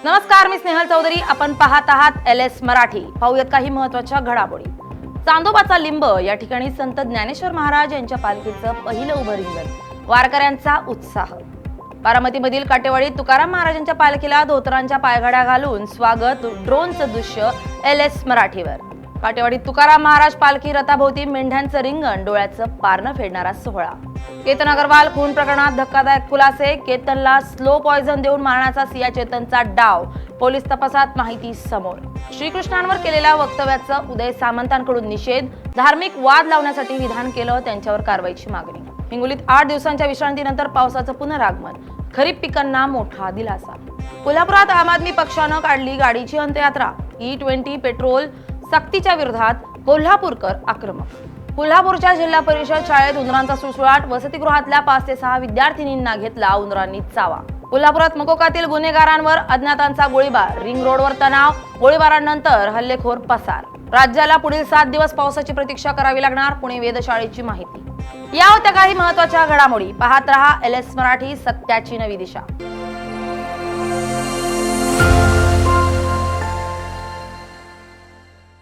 नमस्कार, मी स्नेहल चौधरी. आपण पाहत आहात LS मराठी. पाहूयात काही महत्त्वाच्या घडामोडी. चांदोबाचा लिंब या ठिकाणी संत ज्ञानेश्वर महाराज यांच्या पालखीचं पहिलं उभं रिंगण. वारकऱ्यांचा उत्साह. बारामतीमधील काटेवाडीत तुकाराम महाराजांच्या पालखीला धोतरांच्या पायघड्या घालून स्वागत. ड्रोनचं दृश्य LS मराठीवर. काटेवाडीत तुकाराम महाराज पालखी रथाभोवती मेंढ्यांचं रिंगण, डोळ्याचं पारणं फेडणारा सोहळा. केतन अग्रवाल खून प्रकरणात धक्कादायक खुलासे. केतनला स्लो पॉइझन देऊन मारण्याचा सिया चेतनचा डाव. पोलीस तपासात माहिती समोर. श्रीकृष्णांवर केलेल्या वक्तव्याचं उदय सामंतांकडून निषेध. धार्मिक वाद लावण्यासाठी विधान केलं, त्यांच्यावर कारवाईची मागणी. हिंगोलीत 8 दिवसांच्या विश्रांतीनंतर पावसाचं पुनरागमन. खरीप पिकांना मोठा दिलासा. कोल्हापुरात आम आदमी पक्षानं काढली गाडीची अंत्ययात्रा. E20 पेट्रोल सक्तीच्या विरोधात कोल्हापूरकर आक्रमक. कोल्हापूरच्या जिल्हा परिषद शाळेत उंदरांचा सुळसुळाट. वसतिगृहातल्या 5 ते 6 विद्यार्थिनींना घेतला उंदरांनी चावा. कोल्हापुरात मकोकातील गुन्हेगारांवर अज्ञातांचा गोळीबार. रिंग रोडवर तणाव. गोळीबारानंतर हल्लेखोर पसार. राज्याला पुढील 7 दिवस पावसाची प्रतीक्षा करावी लागणार. पुणे वेधशाळेची माहिती. या होत्या काही महत्त्वाच्या घडामोडी. पाहत रहा LS मराठी, सत्याची नवी दिशा.